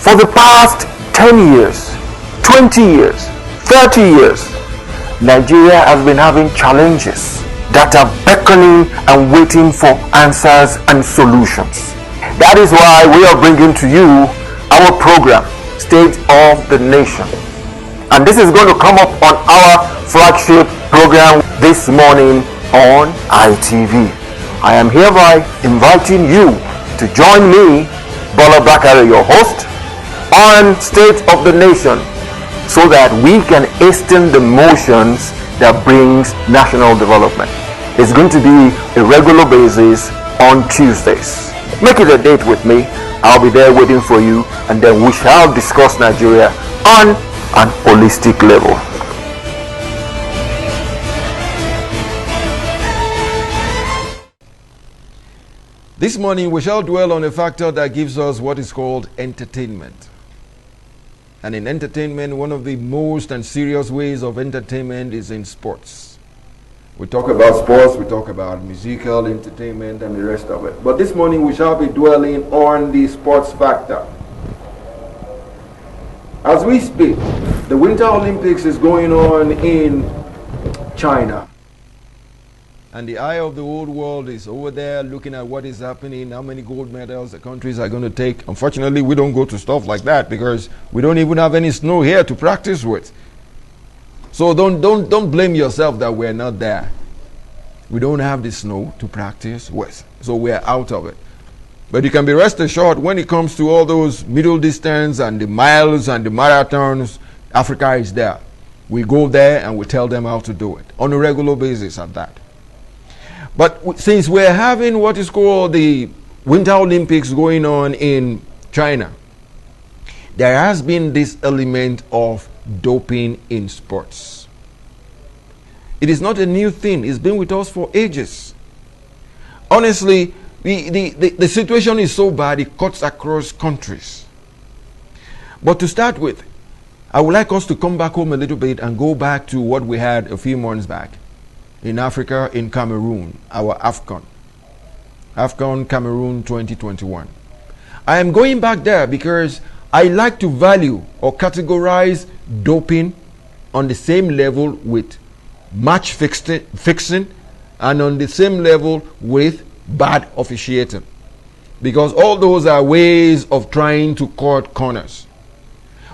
For the past 10 years, 20 years, 30 years, Nigeria has been having challenges that are beckoning and waiting for answers and solutions. That is why we are bringing to you our program, State of the Nation. And this is going to come up on our flagship program this morning on ITV. I am hereby inviting you to join me, Bola Bakare, your host, on State of the Nation, so that we can hasten the motions that brings national development. It's going to be a regular basis on Tuesdays. Make it a date with me. I'll be there waiting for you, and then we shall discuss Nigeria on an holistic level. This morning we shall dwell on a factor that gives us what is called entertainment. And in entertainment, one of the most and serious ways of entertainment is in sports. We talk about sports, we talk about musical entertainment and the rest of it. But this morning we shall be dwelling on the sports factor. As we speak, the Winter Olympics is going on in China. And the eye of the whole world is over there looking at what is happening, how many gold medals the countries are going to take. Unfortunately, we don't go to stuff like that because we don't even have any snow here to practice with. So don't blame yourself that we're not there. We don't have the snow to practice with, so we're out of it. But you can be rest assured when it comes to all those middle distance and the miles and the marathons, Africa is there. We go there and we tell them how to do it on a regular basis at that. But since we're having what is called the Winter Olympics going on in China, there has been this element of doping in sports. It is not a new thing. It's been with us for ages. Honestly, the situation is so bad it cuts across countries. But to start with, I would like us to come back home a little bit and go back to what we had a few months back. In Africa, in Cameroon, our AFCON Cameroon 2021. I am going back there because I like to value or categorize doping on the same level with match fixing and on the same level with bad officiating, because all those are ways of trying to cut corners.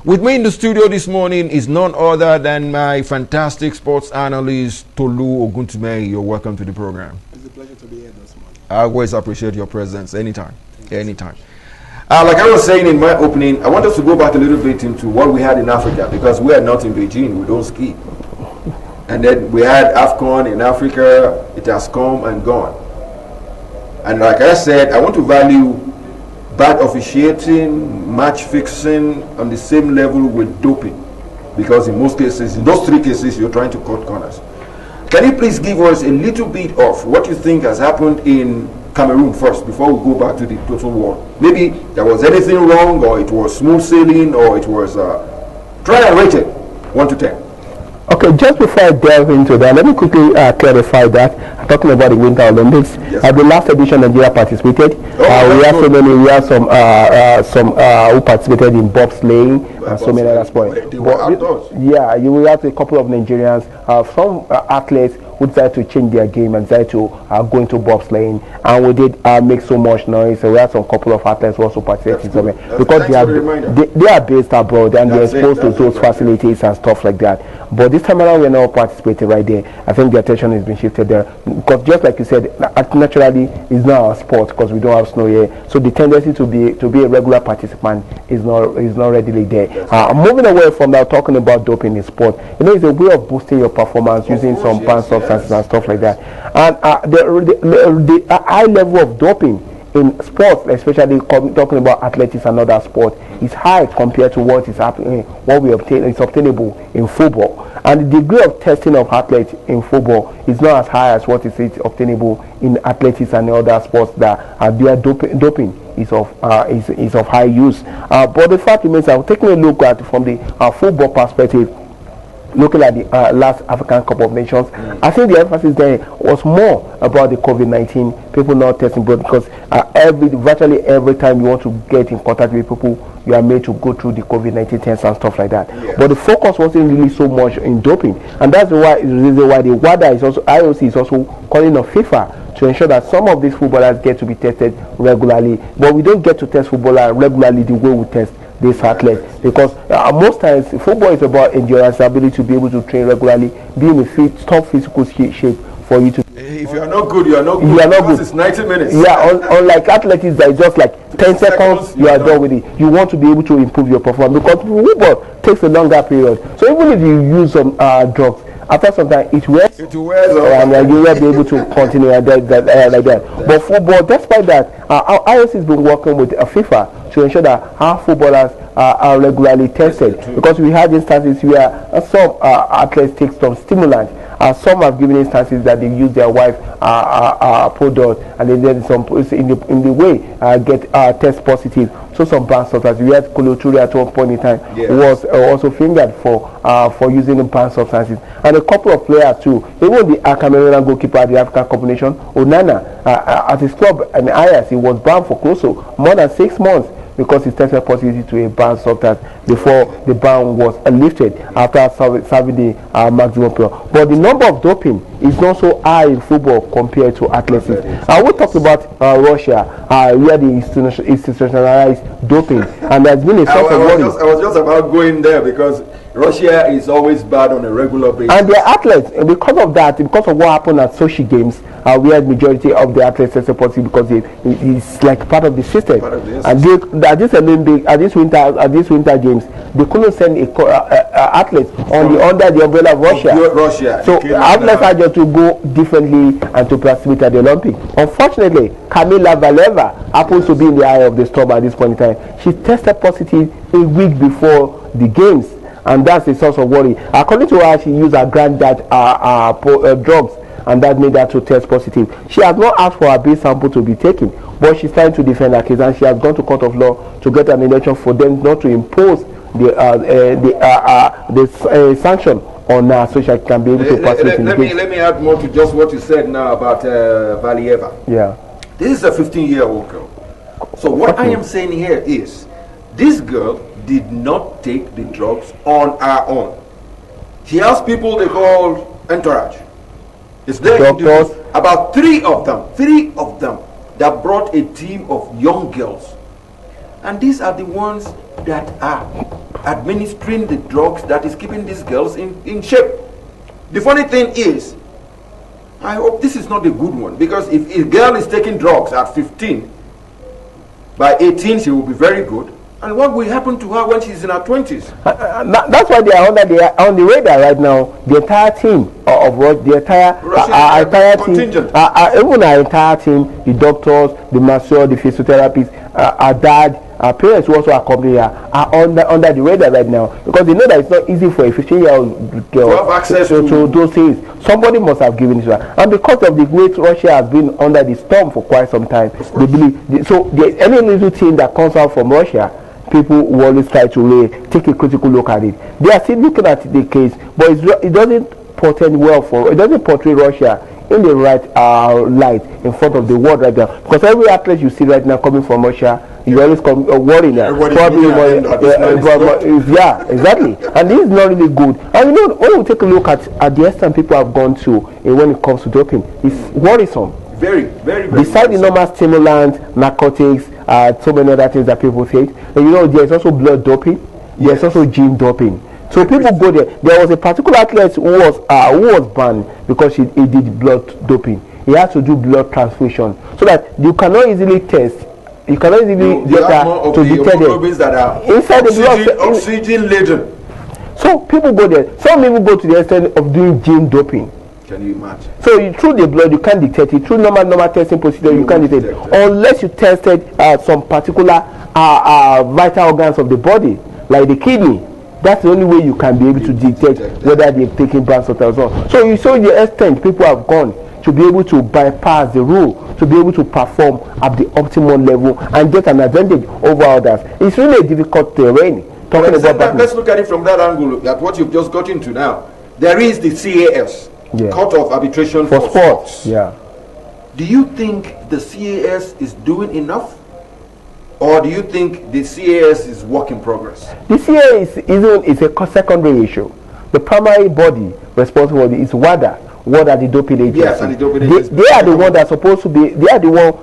With me in the studio this morning is none other than my fantastic sports analyst, Tolu Oguntume. You're welcome to the program. It's a pleasure to be here this morning. I always appreciate your presence anytime. Anytime. Like I was saying in my opening, I want us to go back a little bit into what we had in Africa, because we are not in Beijing, we don't ski. And then we had AFCON in Africa, it has come and gone. And like I said, I want to value bad officiating, match fixing on the same level with doping, because in most cases, in those three cases, you're trying to cut corners. Can you please give us a little bit of what you think has happened in Cameroon first, before we go back to the total war? Maybe there was anything wrong, or it was smooth sailing, or it was try and rate it 1 to 10. Okay, just before I delve into that, let me quickly clarify that. I'm talking about the Winter Olympics. Yes. The last edition, Nigeria participated. We have so many. We have some who participated in bobsleighing and so many other sports. Yeah, you will have a couple of Nigerians, some athletes who decided to change their game and decided to go into bobsleighing, and we did make so much noise. So we had some couple of athletes who also participated in something, because they are based abroad and they're exposed to those facilities and stuff like that. But this time around, we're not participating right there. I think the attention has been shifted there, because just like you said, naturally it's not our sport because we don't have snow here. So the tendency to be a regular participant is not readily there. Moving away from that, talking about doping in sport, it's a way of boosting your performance using some banned substances and stuff like that. And the high level of doping in sports, especially talking about athletics and other sports, is high compared to what is happening, what we obtain is obtainable in football. And the degree of testing of athletes in football is not as high as what is obtainable in athletics and other sports that their doping is of high use. But the fact remains, I'm taking a look at from the football perspective. Looking at the last African Cup of Nations, I think the emphasis there was more about the COVID-19, people not testing blood, because virtually every time you want to get in contact with people, you are made to go through the COVID-19 tests and stuff like that. Yes. But the focus wasn't really so much in doping, and that's the reason why the WADA is also, IOC is also calling on FIFA to ensure that some of these footballers get to be tested regularly. But we don't get to test footballers regularly the way we test these athletes, because most times football is about endurance, ability to be able to train regularly, be in a fit, top physical shape for you to. If you are not good, you are not good. You are not good. It's 90 minutes. Yeah, unlike athletics, that is just like 10 seconds, you are done with it. You want to be able to improve your performance, because football takes a longer period. So even if you use some drugs, after some time it wears off, and you will be able to continue like that. But football, despite that, our IOC has been working with FIFA to ensure that our footballers are regularly tested, because we had instances where some athletes take some stimulants. Some have given instances that they use their wife product, and then some in the way get test positive. So some banned substances. We had Koloturi at one point in time was also fingered for using the banned substances, and a couple of players too. Even the Cameroonian goalkeeper at the African Cup of Nations, Onana, at his club and Ayas, he was banned for close to more than 6 months, because he tested positive to a banned substance before the ban was lifted after serving the maximum period. But the number of doping is not so high in football compared to athletics. We talked about Russia, where the institutionalized doping, and there's been a sort of worry. I was just about going there, because Russia is always bad on a regular basis. And their athletes, because of that, because of what happened at Sochi Games, we had majority of the athletes tested positive, because it's like part of the system. And at this Olympic, at this winter games, they couldn't send athletes under the umbrella of Russia. So athletes had just to go differently and to participate at the Olympics. Unfortunately, Kamila Valeva happens to be in the eye of the storm at this point in time. She tested positive a week before the games, and that's a source of worry. According to her, she used her granddad drugs, and that made her to test positive. She has not asked for her B sample to be taken, but she's trying to defend her case, and she has gone to court of law to get an injunction for them not to impose the sanction on her, so she can be able to participate in the case. Let me add more to just what you said now about Valieva. Yeah. This is a 15-year-old girl. So what I am saying here is, this girl did not take the drugs on her own. She has people they call entourage. It's there doctors, about three of them that brought a team of young girls, and these are the ones that are administering the drugs that is keeping these girls in shape. The funny thing is, I hope this is not a good one, because if a girl is taking drugs at 15, by 18 she will be very good. And what will happen to her when she's in her 20s? That's why they are on the radar right now. The entire team the entire contingent. Even our entire team, the doctors, the masseur, the physiotherapists, our dad, our parents who also accompany her, are under the radar right now, because they know that it's not easy for a 15-year-old girl to have access to those things. Somebody must have given it to her, and because of the way Russia has been under the storm for quite some time, they believe so. Any little thing that comes out from Russia, people will always try to really take a critical look at it. They are still looking at the case, but it doesn't portend well it doesn't portray Russia in the right light in front of the world right now, because every athlete you see right now coming from Russia, you always worry now. Yeah, exactly. And this is not really good. And when we take a look at the extent people have gone to when it comes to doping, it's worrisome. Very, very, very. Besides the normal stimulants, narcotics, so many other things that people take, and there's also blood doping. There's also gene doping. So people go there. There was a particular athlete who was banned because he did blood doping. He had to do blood transfusion, so that you cannot easily test. You cannot easily get to detect it that are inside the blood, oxygen laden. So people go there. Some even go to the extent of doing gene doping. Can you imagine? So through the blood you can't detect it. Through normal testing procedure you can't detect it unless you tested some particular vital organs of the body, like the kidney. That's the only way you can be able to detect whether they've taken blood or not. So you saw the extent people have gone to be able to bypass the rule, to be able to perform at the optimal level and get an advantage over others. It's really a difficult terrain. Let's look at it from that angle, at what you've just got into now. There is the CAS, Court of Arbitration for Sports. Yeah. Do you think the CAS is doing enough? Or do you think the CAS is work in progress? The CAS is a secondary issue. The primary body responsible is WADA. What are the doping agency? Yes, and the doping agency. They are the one that are supposed to be. They are the one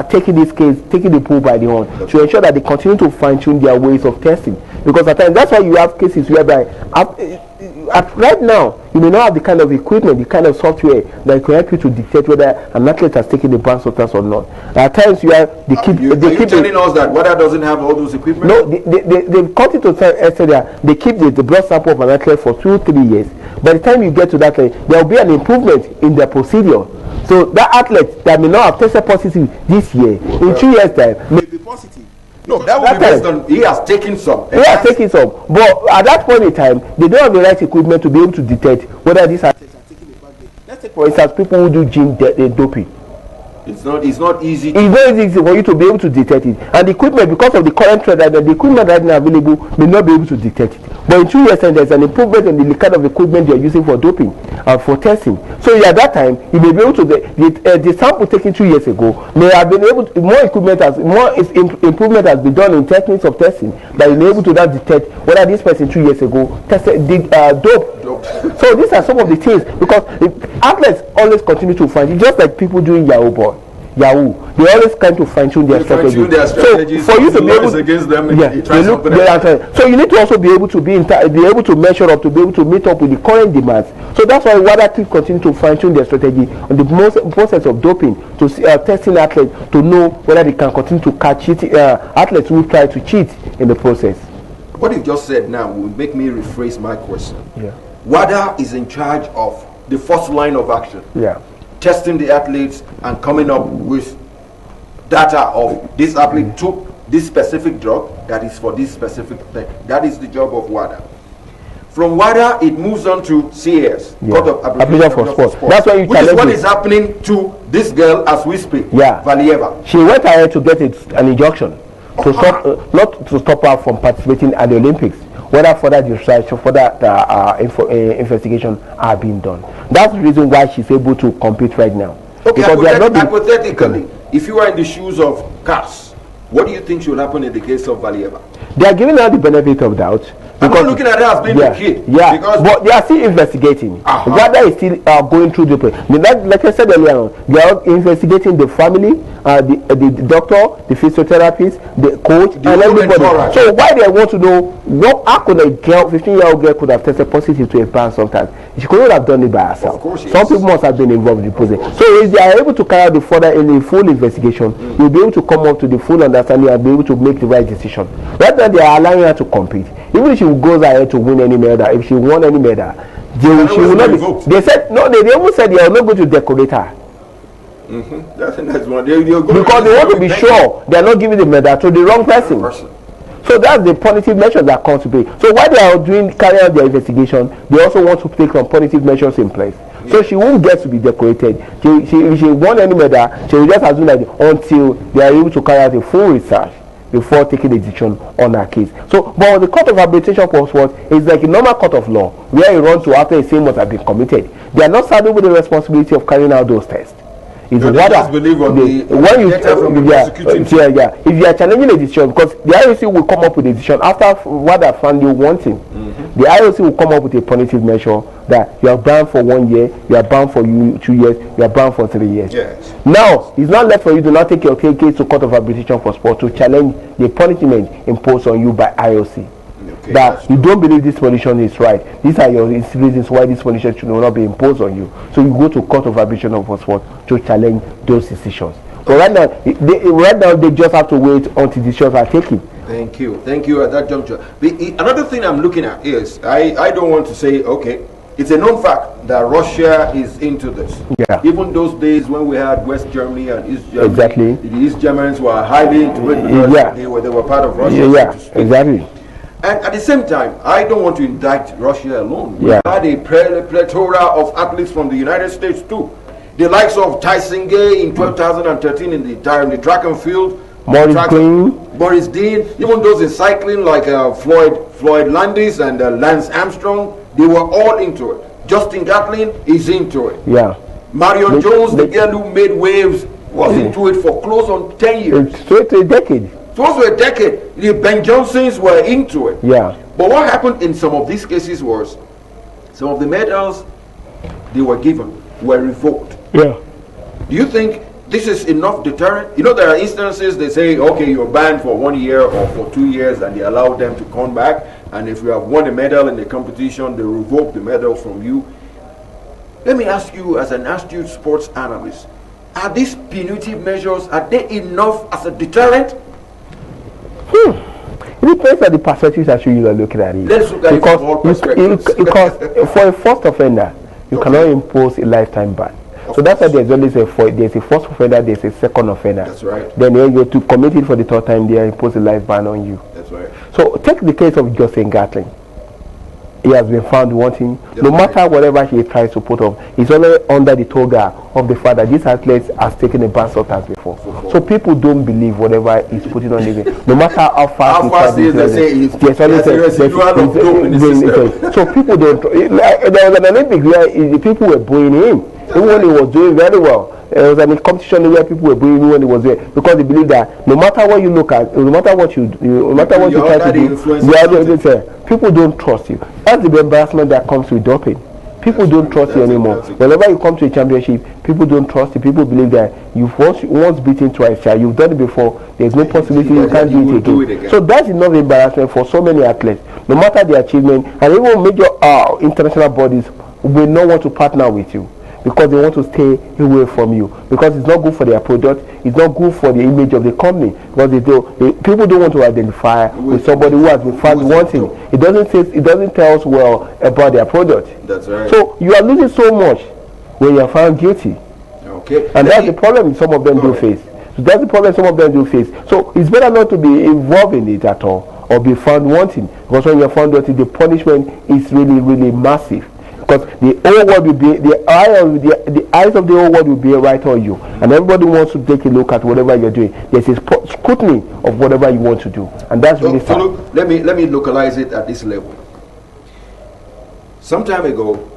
taking this case, taking the bull by the horn to ensure that they continue to fine tune their ways of testing. Because at times that's why you have cases whereby right now you may not have the kind of equipment, the kind of software that can help you to detect whether an athlete has taken the brand substance or not. At times you have they keep. Are you telling us that WADA doesn't have all those equipment? No, they've cut it to say that they keep the blood sample of an athlete for 2-3 years. By the time you get to that, there will be an improvement in their procedure. So that athlete that may not have tested positive this year, in 2 years' time, may be positive. No, that will be based on he has taken some. He has taken some. But at that point in time, they don't have the right equipment to be able to detect whether these athletes are taking the bad. Let's take, for instance, people who do gym doping. It's not easy. It's very easy for you to be able to detect it. And the equipment, because of the current trend, that the equipment right now available may not be able to detect it. But in 2 years' time, there's an improvement in the kind of equipment you're using for doping and for testing. So at that time, you may be able to the sample taken 2 years ago may have been able to, improvement has been done in techniques of testing that you're able to now detect whether this person 2 years ago did dope. So these are some of the things, because athletes always continue to find it, just like people doing Yahoo, they always kind to fine tune their strategy. So for you to be able against them, so you need to also be able to be able to measure up, to be able to meet up with the current demands. So that's why WADA keep continue to fine tune their strategy on the process of doping, to testing athletes to know whether they can continue to catch athletes who try to cheat in the process. What you just said now will make me rephrase my question. Yeah. WADA is in charge of the first line of action. Yeah. Testing the athletes and coming up with data of this athlete took this specific drug that is for this specific thing. That is the job of WADA. From WADA, it moves on to CAS, Court of Application for Sports. That's why you which is what is happening to this girl as we speak. Yeah, Valieva. She went ahead to get an injunction to stop, not to stop her from participating at the Olympics. Whether further research or further investigation are being done. That's the reason why she's able to compete right now. Okay, hypothetically, if you are in the shoes of CAS, what do you think should happen in the case of Valieva? They are giving her the benefit of doubt. I'm not looking at her as being a kid. Yeah, because but they are still investigating. WADA is still going through the process. Like I said earlier on, they are investigating the family, the doctor, the physiotherapist, the coach, and everybody. So why they want to know how could a girl, 15-year-old girl, could have tested positive to a brand sometimes? She couldn't have done it by herself. Of course, some people must have been involved in the process. So if they are able to carry out the full investigation, you'll be able to come up to the full understanding and be able to make the right decision. Right now, they are allowing her to compete. Even if she goes ahead to win any medal, if she won any medal, she will not be. They said no. They even said they are not going to decorate her. That's a nice one. Because they want to be sure they are not giving the medal to the wrong person. So that's the punitive measures that come to play. So while they are carrying out their investigation, they also want to take some punitive measures in place. So she won't get to be decorated. If she won any medal, she will just assume that until they are able to carry out a full research before taking a decision on her case. So, but the Court of Arbitration for Sport is like a normal court of law where you run to after a sin must have been committed. They are not saddled with the responsibility of carrying out those tests. It's just believe on if you are challenging a decision, because the IOC will come up with a decision after WADA found you wanting. The IOC will come up with a punitive measure that you are banned for 1 year, you are banned for 2 years, you are banned for 3 years. Yes. Now, it's not left for you to not take your case to Court of Arbitration for Sport to challenge the punishment imposed on you by IOC. Okay, that you don't believe this position is right. These are your reasons why this position should not be imposed on you. So you go to Court of Arbitration for Sport to challenge those decisions. But right now they just have to wait until decisions are taken. Thank you at that juncture. Another thing I'm looking at is I don't want to say it's a known fact that Russia is into this. Yeah. Even those days when we had West Germany and East Germany, exactly. The East Germans were highly into it because they were part of Russia. Yeah, exactly. And at the same time, I don't want to indict Russia alone. We had a plethora of athletes from the United States too. The likes of Tyson Gay in 2013 in the track and field. Boris Dean, even those in cycling like Floyd Landis and Lance Armstrong, they were all into it. Justin Gatlin is into it. Yeah. Marion Jones, the girl who made waves, was into it for close on 10 years. Straight to a decade. Supposed to be a decade. The Ben Johnsons were into it. Yeah. But what happened in some of these cases was some of the medals they were given were revoked. Yeah. Do you think this is enough deterrent? You know, there are instances they say, okay, you're banned for 1 year or for 2 years, and they allow them to come back. And if you have won a medal in the competition, they revoke the medal from you. Let me ask you, as an astute sports analyst, are these punitive measures, are they enough as a deterrent? It depends on the perspective that you are looking at it. Let's look at it from all perspectives. Because for a first offender, you cannot impose a lifetime ban. So that's why there's always there's a first offender, there's a second offender. That's right. Then when you to commit it for the third time, they impose a life ban on you. That's right. So take the case of Justin Gatlin. He has been found wanting. That's no matter whatever he tries to put up, he's only under the toga of the fact that this athlete has taken a ban substance before. So people don't believe whatever he's putting on the no matter how fast he tries to so people don't. There was an Olympics where the people were booing him. Even when he was doing very well, there was a competition where people were booing him when he was there because they believe that no matter what you look at, no matter what you do, no matter what you try to do, people don't trust you. That's the embarrassment that comes with doping. People don't trust you anymore. Whenever you come to a championship, people don't trust you. People believe that you've once beaten twice, you've done it before. There's no possibility you can't do it again. So that's enough embarrassment for so many athletes. No matter the achievement, and even major international bodies will not want to partner with you, because they want to stay away from you, because it's not good for their product, it's not good for the image of the company, because people don't want to identify with somebody who has been found wanting. It doesn't tell us well about their product. That's right. So you are losing so much when you are found guilty. Okay. And that's the problem some of them do face. So that's the problem some of them do face. So it's better not to be involved in it at all, or be found wanting, because when you're found wanting, the punishment is really, really massive. Because the whole world will be the eyes of the whole world will be right on you, and everybody wants to take a look at whatever you're doing. There's a scrutiny of whatever you want to do, and that's really sad. So look, let me localize it at this level. Some time ago,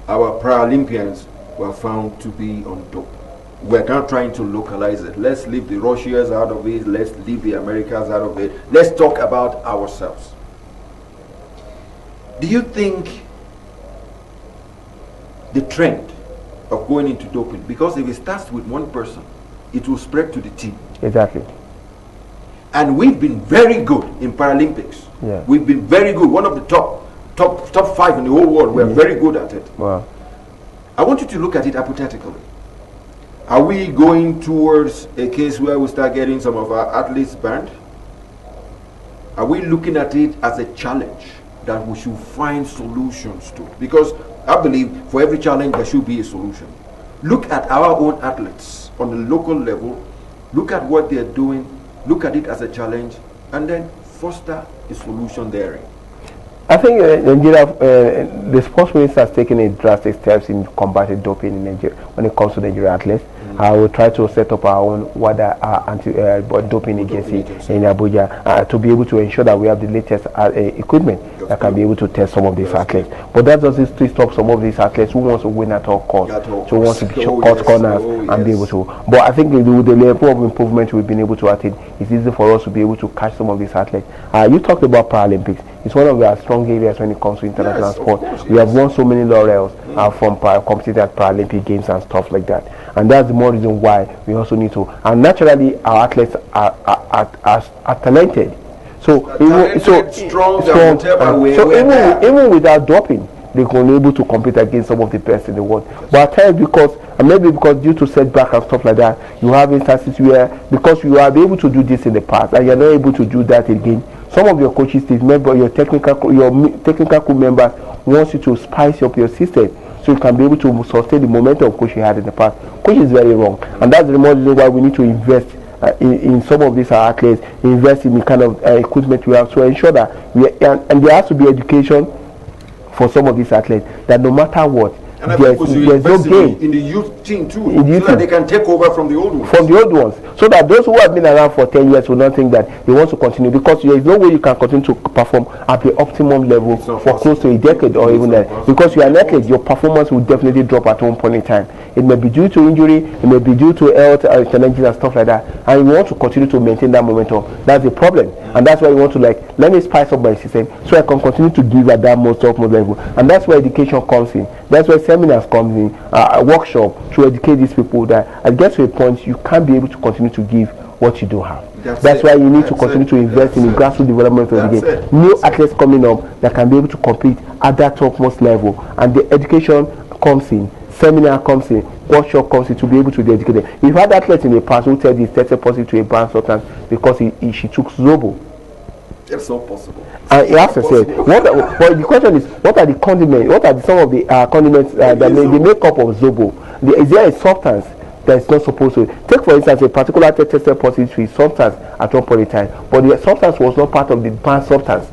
our Paralympians were found to be on dope. We're now trying to localize it. Let's leave the Russians out of it. Let's leave the Americans out of it. Let's talk about ourselves. Do you think the trend of going into doping, because if it starts with one person, it will spread to the team? Exactly. And we've been very good in Paralympics. Yeah. We've been very good. One of the top 5 in the whole world. We're very good at it. Wow. I want you to look at it hypothetically. Are we going towards a case where we start getting some of our athletes banned? Are we looking at it as a challenge that we should find solutions to? Because I believe for every challenge there should be a solution. Look at our own athletes on the local level. Look at what they're doing. Look at it as a challenge, and then foster a solution therein. I think Nigeria, the sports minister has taken a drastic steps in combating doping in Nigeria when it comes to Nigerian athletes. I will try to set up our own anti-doping agency in Abuja to be able to ensure that we have the latest equipment that can be able to test some of these athletes. But that doesn't stop some of these athletes who want to win at all costs, who want to cut corners and be able to. But I think with the level of improvement we've been able to attain, it's easy for us to be able to catch some of these athletes. You talked about Paralympics. It's one of our strong areas when it comes to international sport. We have won so many laurels from competing at Paralympic Games and stuff like that. And that's the more reason why we also need to. And naturally, our athletes are talented. So even without doping, they can be able to compete against some of the best in the world. But at times, because due to setback and stuff like that, you have instances where, because you are able to do this in the past and you're not able to do that again, some of your coaches, your technical crew members wants you to spice up your system so you can be able to sustain the momentum coach you had in the past, which is very wrong. And that's the more reason why we need to invest in some of these athletes, invest in the kind of equipment we have to ensure that and there has to be education for some of these athletes, that no matter what, And I think there's no gain in the youth team too, so that they can take over from the old ones. So that those who have been around for 10 years will not think that they want to continue, because there is no way you can continue to perform at the optimum level for close to a decade or even that. Because you are an athlete, your performance will definitely drop at one point in time. It may be due to injury, it may be due to health challenges and stuff like that, and you want to continue to maintain that momentum. That's the problem, and that's why you want to let me spice up my system so I can continue to give at that most optimal level. And that's where education comes in. That's where seminars comes in, a workshop to educate these people that at get to a point you can't be able to continue to give what you don't have. That's why you need to continue to invest in the grassroots development of the game. New athletes coming up that can be able to compete at that topmost level, and the education comes in, seminar comes in, workshop comes in to be able to educate them. We've had athletes in the past who said he's tested positive to a banned substance because she took Zobo. It's not possible. And he has to say, the question is, what are the condiments? What are some of the condiments that they make up of Zobo? Is there a substance that is not supposed to? Take for instance, a particular tested positive to a substance at one point in time, but the substance was not part of the banned substance.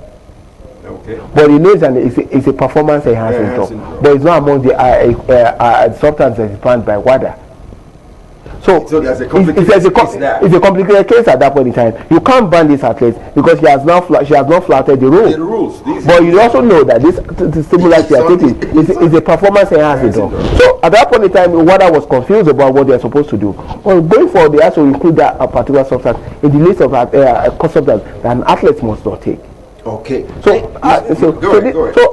Okay. But he knows that it's a performance enhancing drug, but it's not among the substances that is banned by WADA. So there's a complicated case there. It's a complicated case at that point in time. You can't ban this athlete because she has not flouted the rules. But you also know that this stimulus you are taking is a performance enhancing drug. So at that point in time, WADA was confused about what they are supposed to do. Well, going forward, they have to include that particular substance in the list of substances that an athlete must not take. Okay. So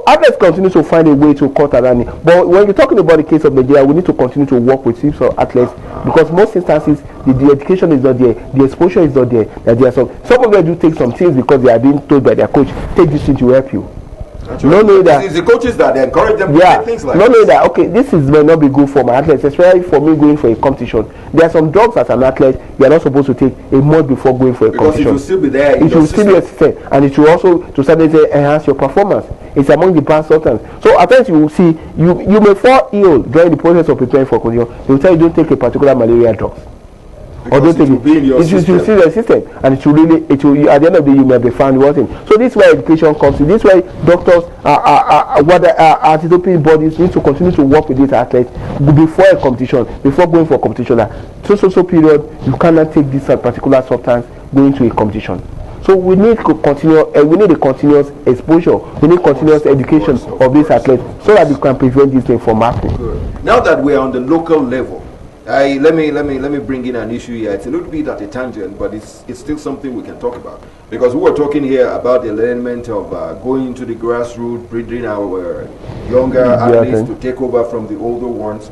athletes continue to find a way to cut around it. But when you're talking about the case of Nigeria, we need to continue to work with teams of athletes because most instances the education is not there, the exposure is not there. That there are some of them do take some things because they are being told by their coach, take this thing to help you. No, that it's the coaches that they encourage them to do things like this. That okay, this may not be good for my athletes, especially for me going for a competition. There are some drugs as an athlete you are not supposed to take a month before going for a competition. Because it will still be there. It will still be a system, and it will also to some extent enhance your performance. It's among the banned substances. So at times you will see you may fall ill during the process of preparing for competition. They will tell you don't take a particular malaria drug. Or don't take it. It will see the system, and it will at the end of the day you may be found wanting. So this is where education comes in. This is why doctors anti-doping bodies need to continue to work with these athletes before a competition, before going for a competition. So period you cannot take this particular substance going to a competition. So we need to continue. We need a continuous exposure. We need continuous education of these athletes so that we can prevent this thing from happening. Good. Now that we are on the local level. Let me bring in an issue here. It's a little bit at a tangent, but it's still something we can talk about, because we were talking here about the element of going into the grassroots, breeding our younger athletes to take over from the older ones.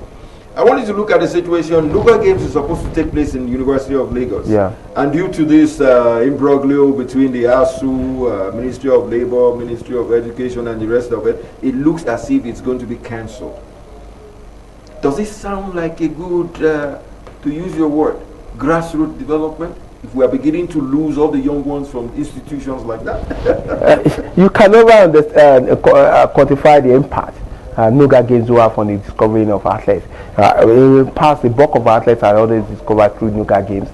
I wanted to look at the situation. Local games is supposed to take place in the University of Lagos, and due to this imbroglio between the ASU, Ministry of Labor, Ministry of Education, and the rest of it, it looks as if it's going to be cancelled. Does it sound like a good, to use your word, grassroots development? If we are beginning to lose all the young ones from institutions like that? You can never understand, quantify the impact Nuga games will have on the discovering of athletes. In the past, the bulk of athletes are always discovered through Nuga games.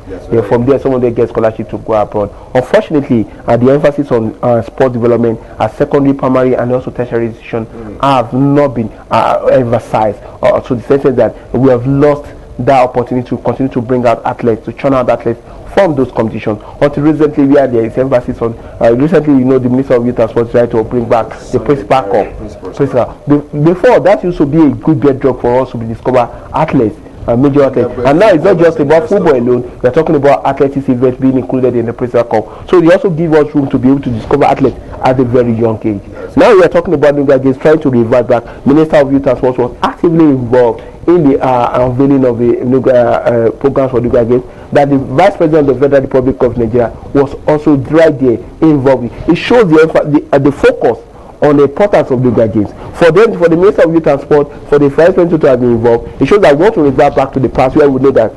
From there, some of them get scholarship to go abroad. Unfortunately, the emphasis on sport development at secondary, primary, and also tertiary institutions have not been emphasized to the sense that we have lost that opportunity to continue to bring out athletes, to churn out athletes from those competitions. Until recently, where there is emphasis on, recently, the Minister of Youth and Sports tried to bring back the principal corps. Before, that used to be a good bedrock for us to discover athletes, major athletes. And now it's not just about football alone. We're talking about athletics events being included in the principal corps. So they also give us room to be able to discover athletes at a very young age. Now we are talking about Nuga Games trying to revert back. Minister of Youth and Sports was actively involved in the unveiling of the programs for Nuga Games. That the Vice President of the Federal Republic of Nigeria was also right there involved. It shows the focus on the importance of Nuga Games. For them, for the Minister of Youth and Sport, for the Vice President to have been involved, it shows that we want to revert back to the past where we know that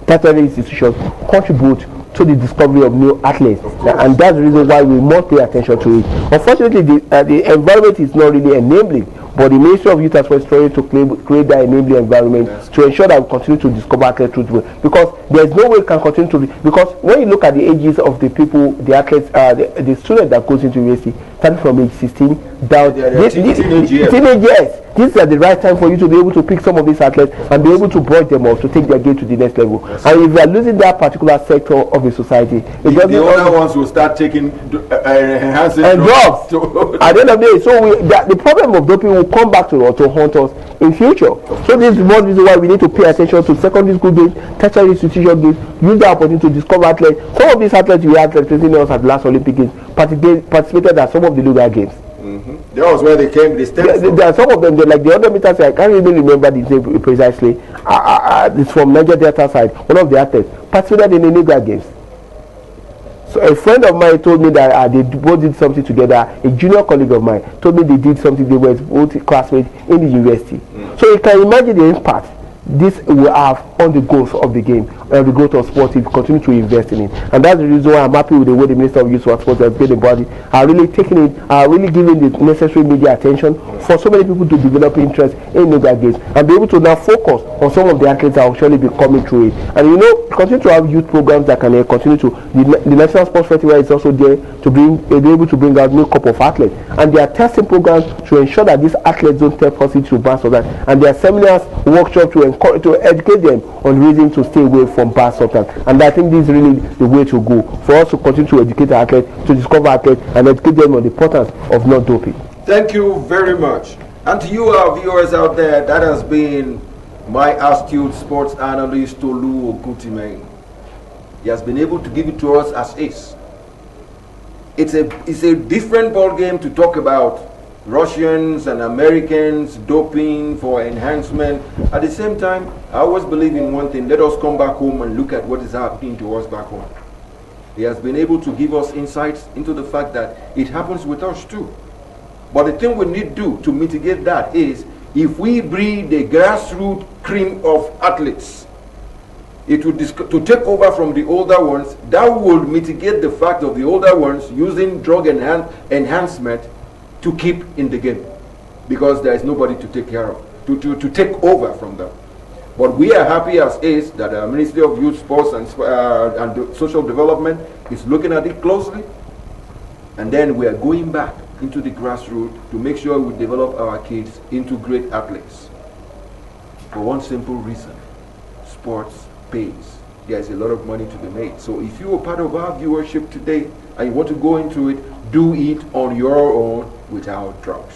tertiary institutions contribute to the discovery of new athletes, and that's the reason why we must pay attention to it. Unfortunately, the environment is not really enabling, but the Ministry of Youth and Sport is trying to create that enabling environment to ensure that we continue to discover athletes through, because There's no way it can continue to be, because when you look at the ages of the people, the athletes, the student that goes into university, starting from age 16 down, teenage years. This is the right time for you to be able to pick some of these athletes and be able to brush them off to take their game to the next level. Yes. And if you are losing that particular sector of the society, the other ones will start taking enhancing drugs. At the end of the day, so the problem of doping will come back to haunt us in future. So this is one reason why we need to pay attention to secondary school games, tertiary institution games, use the opportunity to discover athletes. Some of these athletes we had representing us at the last Olympic Games participated at some of the legal games. That was where they came. There are some of them, like the 100 meters. I can't even remember the name precisely. It's from Niger Delta side. One of the athletes participated in the legal games. So a friend of mine told me that they both did something together. A junior colleague of mine told me they did something. They were both classmates in the university. So you can imagine the impact this will have on the growth of the game and the growth of sport if you continue to invest in it. And that's the reason why I'm happy with the way the Minister of Youth and Sport has the body are really taking it, are really giving the necessary media attention for so many people to develop interest in yoga games and be able to now focus on some of the athletes that will surely be coming through it. And you know, continue to have youth programs that can continue to, the National Sports Festival is also there to be able to bring out new crop of athletes. And there are testing programs to ensure that these athletes don't test positive to bad substance. And there are seminars, workshops to educate them on reason to stay away from bad substance. And I think this is really the way to go for us to continue to educate our athletes, to discover athletes, and educate them on the importance of not doping. Thank you very much. And to you, our viewers out there, that has been my astute sports analyst Tolu Ogutime. He has been able to give it to us as is. It's a different ball game to talk about Russians and Americans doping for enhancement. At the same time, I always believe in one thing: let us come back home and look at what is happening to us back home. He has been able to give us insights into the fact that it happens with us too. But the thing we need to do to mitigate that is, if we breed the grassroots cream of athletes, it would to take over from the older ones. That would mitigate the fact of the older ones using drug enhancement to keep in the game, because there is nobody to take care of, to take over from them. But we are happy as is that the Ministry of Youth, Sports and Social Development is looking at it closely, and then we are going back into the grassroots to make sure we develop our kids into great athletes. For one simple reason: sports pays. There is a lot of money to be made. So if you are part of our viewership today and you want to go into it, do it on your own without drugs.